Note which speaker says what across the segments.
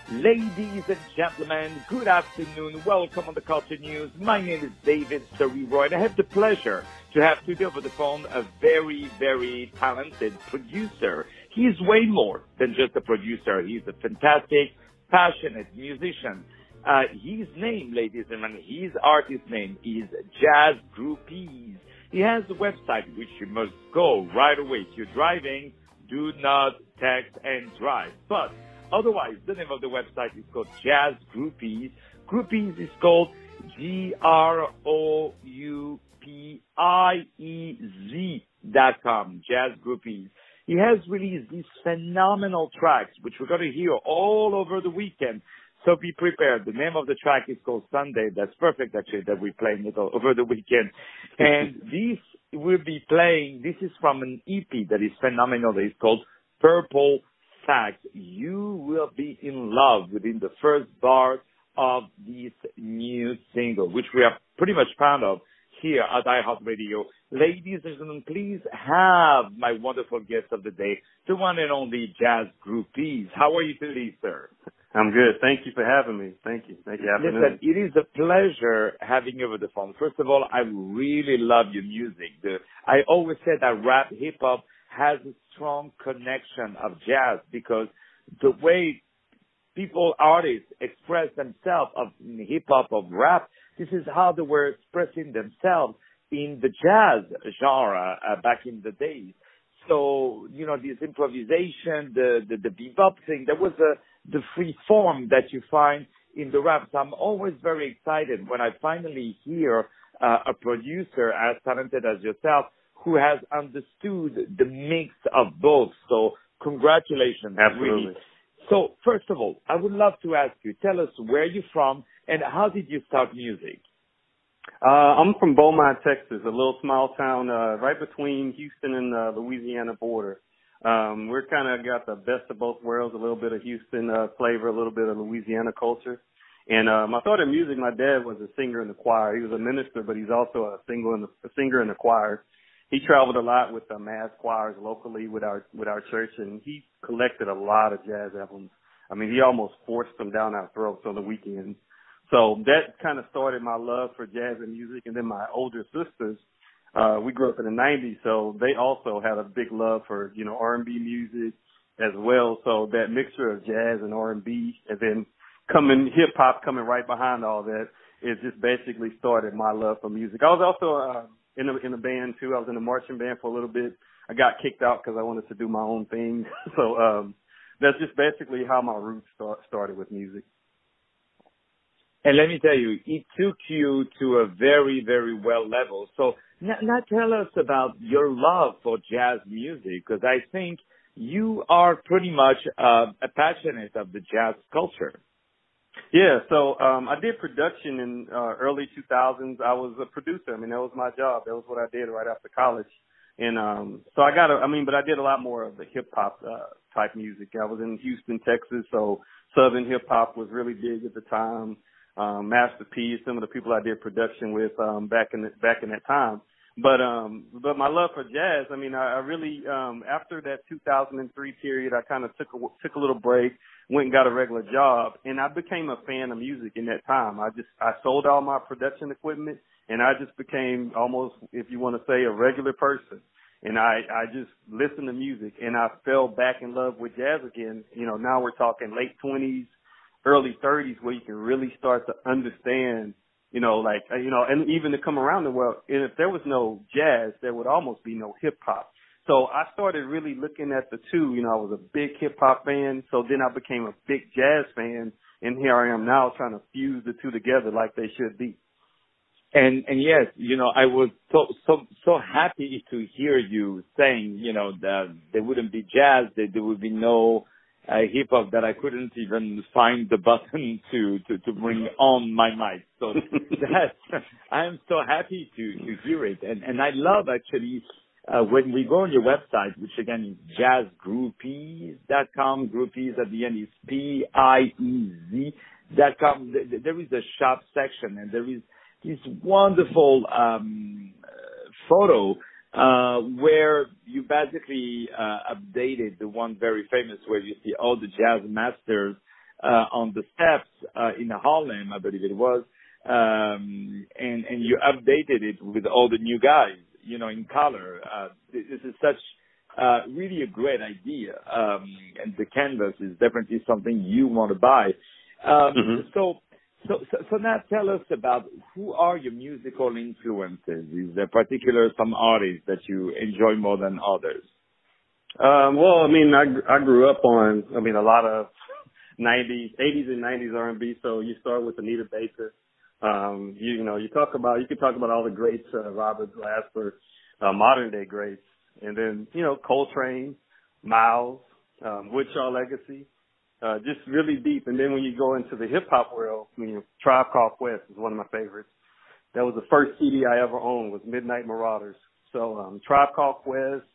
Speaker 1: Ladies and gentlemen, good afternoon. Welcome on the Culture News. My name is David Serero, and I have the pleasure to have today over the phone a very, very talented producer. He's way more than just a producer. He's a fantastic, passionate musician. His name, ladies and gentlemen, his artist name is jazzgroupiez. He has a website which you must go right away. If you're driving, do not text and drive. But otherwise, the name of the website is called jazzgroupiez. Groupiez is called GROUPIEZ.com, jazzgroupiez. He has released these phenomenal tracks, which we're going to hear all over the weekend. So be prepared. The name of the track is called Sunday. That's perfect, actually, that we're playing it all over the weekend. And this will be playing, this is from an EP that is phenomenal. That is called Purple Fact. You will be in love within the first bar of this new single, which we are pretty much proud of here at iHeartRadio. Ladies and gentlemen, please have my wonderful guest of the day, the one and only jazzgroupiez. How are you today, sir?
Speaker 2: I'm good. Thank you for having me. Thank you.
Speaker 1: Listen, it is a pleasure having you over the phone. First of all, I really love your music. I always said that rap, hip-hop has a strong connection of jazz because the way people, artists, express themselves of hip-hop, of rap, this is how they were expressing themselves in the jazz genre back in the days. So, you know, this improvisation, the bebop thing, there was the free form that you find in the rap. So I'm always very excited when I finally hear a producer as talented as yourself who has understood the mix of both. So congratulations.
Speaker 2: Absolutely.
Speaker 1: Really. So first of all, I would love to ask you, tell us where you're from and how did you start music?
Speaker 2: I'm from Beaumont, Texas, a little small town right between Houston and the Louisiana border. We're kind of got the best of both worlds, a little bit of Houston flavor, a little bit of Louisiana culture. And I thought in music, my dad was a singer in the choir. He was a minister, but he's also a singer in the choir. He traveled a lot with mass choirs locally with our church, and he collected a lot of jazz albums. I mean, he almost forced them down our throats on the weekends. So that kind of started my love for jazz and music. And then my older sisters, we grew up in the 90s, so they also had a big love for, you know, R&B music as well. So that mixture of jazz and R&B and then hip hop coming right behind all that, it just basically started my love for music. I was also in a band too. I was in a marching band for a little bit. I got kicked out because I wanted to do my own thing. So that's just basically how my roots started with music.
Speaker 1: And let me tell you, it took you to a very, very well level. So now tell us about your love for jazz music, because I think you are pretty much a passionate of the jazz culture.
Speaker 2: Yeah, so I did production in early 2000s. I was a producer. I mean, that was my job. That was what I did right after college. And so I but I did a lot more of the hip-hop type music. I was in Houston, Texas, so Southern hip-hop was really big at the time. Master P, some of the people I did production with back in that time. But my love for jazz, I mean, I really after that 2003 period, I kind of took a little break, went and got a regular job, and I became a fan of music in that time. I sold all my production equipment, and I just became almost, if you want to say, a regular person. And I just listened to music, and I fell back in love with jazz again. You know, now we're talking late 20s. Early 30s, where you can really start to understand, you know, like, you know, and even to come around the world. And if there was no jazz, there would almost be no hip hop. So I started really looking at the two. You know, I was a big hip hop fan. So then I became a big jazz fan. And here I am now trying to fuse the two together like they should be.
Speaker 1: And yes, you know, I was so happy to hear you saying, you know, that there wouldn't be jazz, that there would be no hip hop, that I couldn't even find the button to bring on my mic. So I'm so happy to hear it. And I love actually, when we go on your website, which again is jazzgroupiez.com, groupies at the end is PIEZ.com. There is a shop section and there is this wonderful, photo, where you basically updated the one very famous where you see all the jazz masters on the steps in Harlem, I believe it was, and you updated it with all the new guys, in color. This is such really a great idea, and the canvas is definitely something you want to buy. So now tell us about who are your musical influences. Is there some artists that you enjoy more than others?
Speaker 2: Well, I mean, I grew up on, a lot of 80s and 90s R&B. So you start with Anita Baker. You could talk about all the greats, Robert Glasper, modern day greats, and then, Coltrane, Miles, Woodshaw Legacy. Just really deep. And then when you go into the hip hop world, Tribe Called Quest is one of my favorites. That was the first CD I ever owned, was Midnight Marauders. So, Tribe Called Quest,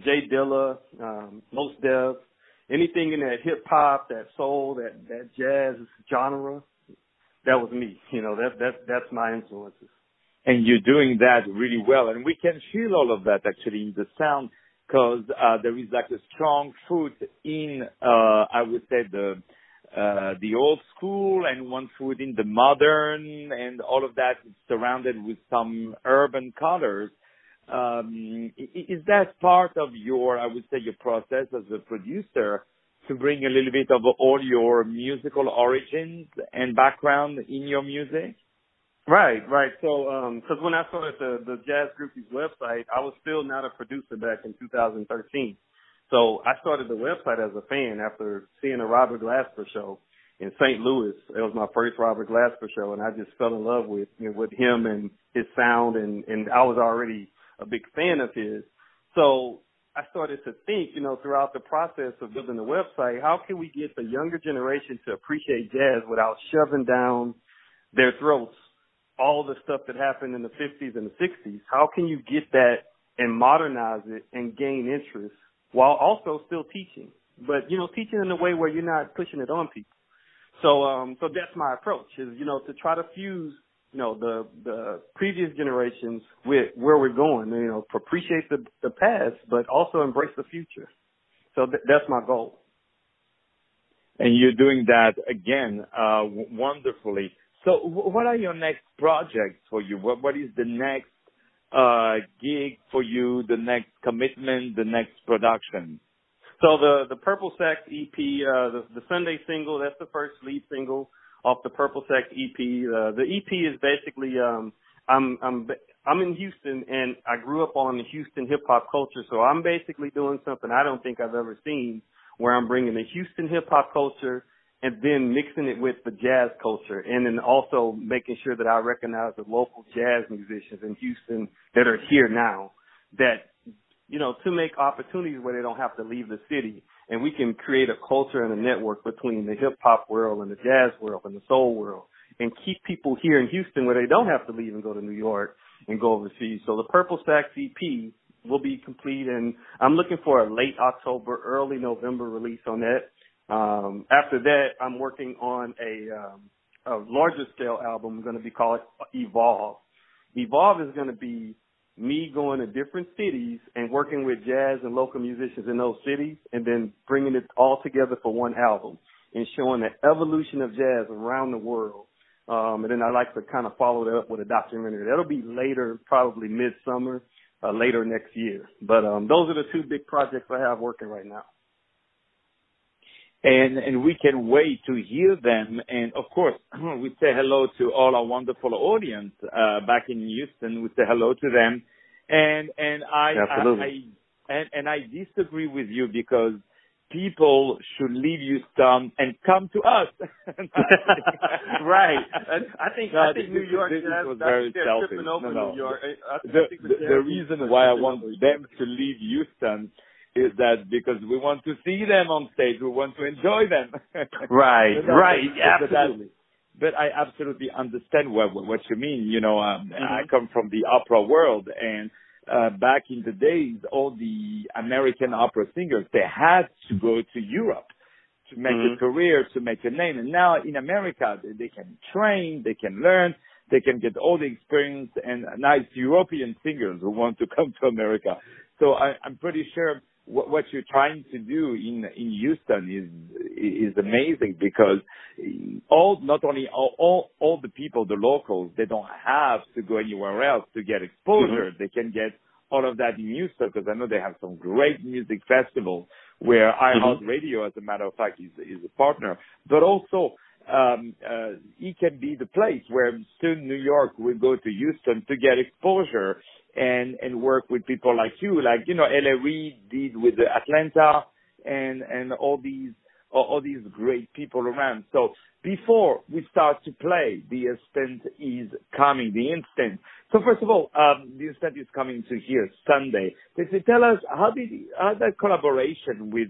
Speaker 2: Jay Dilla, Mos Def, anything in that hip hop, that soul, that jazz genre, that was me. That's my influences.
Speaker 1: And you're doing that really well. And we can feel all of that actually in the sound, because there is like a strong foot in, I would say, the old school, and one foot in the modern, and all of that is surrounded with some urban colors. Is that part of your, I would say, your process as a producer to bring a little bit of all your musical origins and background in your music?
Speaker 2: Right. So, because when I started the Jazz Groupies website, I was still not a producer back in 2013. So I started the website as a fan after seeing a Robert Glasper show in St. Louis. It was my first Robert Glasper show, and I just fell in love with him and his sound, and I was already a big fan of his. So I started to think, throughout the process of building the website, how can we get the younger generation to appreciate jazz without shoving down their throats all the stuff that happened in the 50s and the 60s? How can you get that and modernize it and gain interest while also still teaching? But, teaching in a way where you're not pushing it on people. So that's my approach is, to try to fuse, the previous generations with where we're going, appreciate the past, but also embrace the future. So that's my goal.
Speaker 1: And you're doing that again, wonderfully. So what are your next projects for you? What is the next gig for you, the next commitment, the next production?
Speaker 2: So the Purple Sax EP, the Sunday single, that's the first lead single off the Purple Sax EP. The EP is basically, I'm in Houston, and I grew up on the Houston hip hop culture, so I'm basically doing something I don't think I've ever seen, where I'm bringing the Houston hip hop culture and then mixing it with the jazz culture, and then also making sure that I recognize the local jazz musicians in Houston that are here now, that, to make opportunities where they don't have to leave the city, and we can create a culture and a network between the hip hop world and the jazz world and the soul world, and keep people here in Houston where they don't have to leave and go to New York and go overseas. So the Purple Sax EP will be complete, and I'm looking for a late October, early November release on that. After that, I'm working on a larger scale album going to be called Evolve. Evolve is going to be me going to different cities and working with jazz and local musicians in those cities, and then bringing it all together for one album and showing the evolution of jazz around the world. And then I like to kind of follow that up with a documentary. That'll be later, probably midsummer, later next year. But those are the two big projects I have working right now.
Speaker 1: And we can wait to hear them. And of course, we say hello to all our wonderful audience back in Houston. We say hello to them. And I disagree with you, because people should leave Houston and come to us.
Speaker 2: Right. I think New York
Speaker 1: was very selfish. No.
Speaker 2: New York.
Speaker 1: The reason why I want them to leave Houston is that because we want to see them on stage, we want to enjoy them.
Speaker 2: Right, absolutely.
Speaker 1: But I absolutely understand what you mean. I come from the opera world, and back in the days, all the American opera singers, they had to go to Europe to make a career, to make a name. And now in America, they can train, they can learn, they can get all the experience, and nice European singers who want to come to America. So I'm pretty sure what you're trying to do in Houston is amazing, because not only all the people, the locals, they don't have to go anywhere else to get exposure. They can get all of that in Houston, because I know they have some great music festivals where iHeartRadio, as a matter of fact, is a partner. But also, it can be the place where soon New York will go to Houston to get exposure and work with people like you, like, L.A. Reid did with the Atlanta and all these great people around. So before we start to play, the instant is coming, the instant. So first of all, the instant is coming to here Sunday. Tell us, how that collaboration with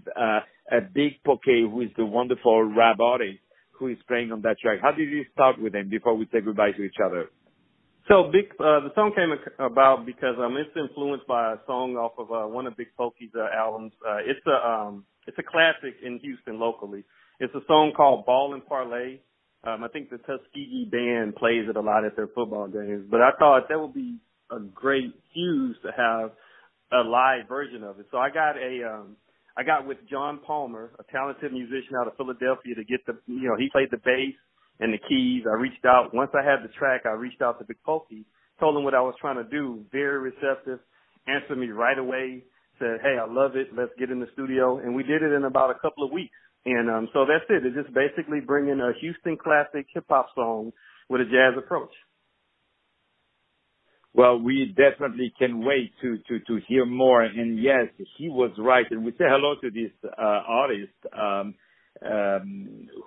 Speaker 1: Big Pokey, who is the wonderful rap artist who is playing on that track, how did you start with him before we say goodbye to each other?
Speaker 2: So the song came about because it's influenced by a song off of one of Big Pokey's albums. It's a classic in Houston locally. It's a song called Ball and Parlay. I think the Tuskegee band plays it a lot at their football games. But I thought that would be a great fuse to have a live version of it. So I got with John Palmer, a talented musician out of Philadelphia, to get he played the bass and the keys. I reached out. Once I had the track, I reached out to Big Pokey, told him what I was trying to do. Very receptive, answered me right away, said, hey, I love it. Let's get in the studio. And we did it in about a couple of weeks. And so that's it. It's just basically bringing a Houston classic hip-hop song with a jazz approach.
Speaker 1: Well, we definitely can wait to hear more. And yes, he was right. And we say hello to this artist,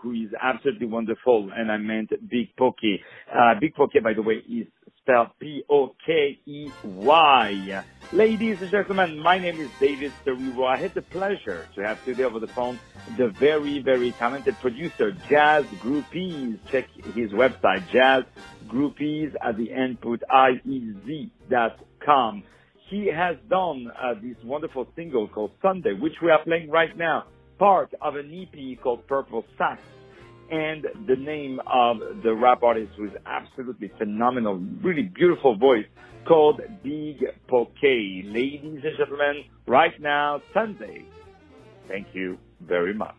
Speaker 1: who is absolutely wonderful. And I meant Big Pokey. Big Pokey, by the way, is spelled Pokey. Ladies and gentlemen, my name is David Serero. I had the pleasure to have today over the phone the very, very talented producer, Jazz Groupiez. Check his website, jazzgroupiez at the end, put IEZ.com. He has done this wonderful single called Sunday, which we are playing right now, part of an EP called Purple Sax. And the name of the rap artist, who is absolutely phenomenal, really beautiful voice, called Big Pokey. Ladies and gentlemen, right now, Sunday. Thank you very much.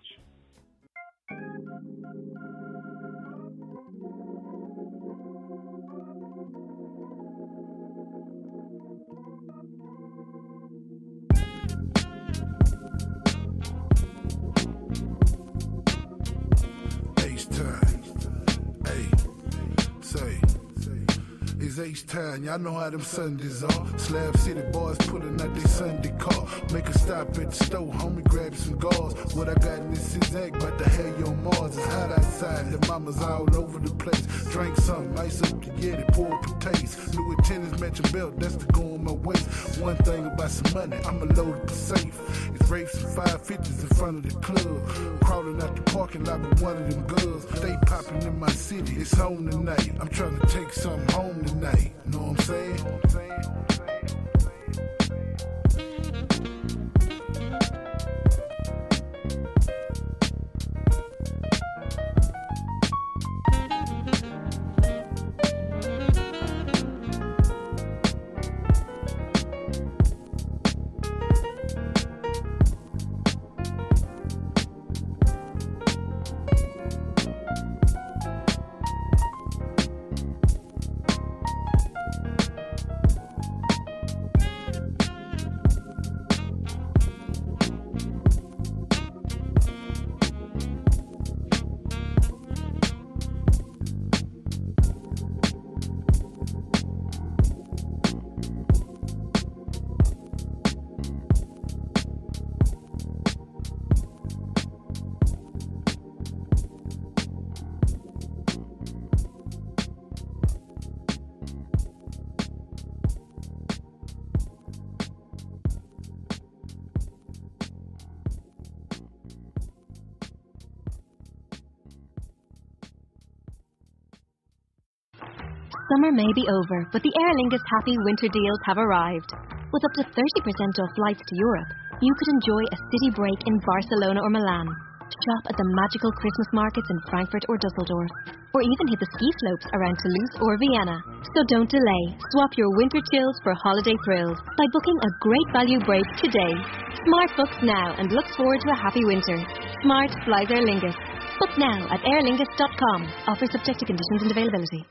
Speaker 3: H-Time, y'all know how them Sundays are. Slab City boys pulling out their Sunday car. Make a stop at the store, homie, grab some gauze. What I got in this zigzag, about to have you on Mars. It's hot outside, the mamas all over the place. Drink something, ice up the Yeti, pour up a taste. Louis tennis matching belt, that's the go on my waist. One thing about some money, I'ma load up the safe. It's rapes and 550s in front of the club. Crawling out the parking lot with one of them girls. They popping in my city, it's home tonight. I'm trying to take something home tonight. Know what I'm saying?
Speaker 4: Summer may be over, but the Aer Lingus Happy Winter Deals have arrived. With up to 30% off flights to Europe, you could enjoy a city break in Barcelona or Milan. Shop at the magical Christmas markets in Frankfurt or Dusseldorf, or even hit the ski slopes around Toulouse or Vienna. So don't delay. Swap your winter chills for holiday thrills by booking a great value break today. Smart books now and looks forward to a happy winter. Smart flies Aer Lingus. Book now at aerlingus.com. Offer subject to conditions and availability.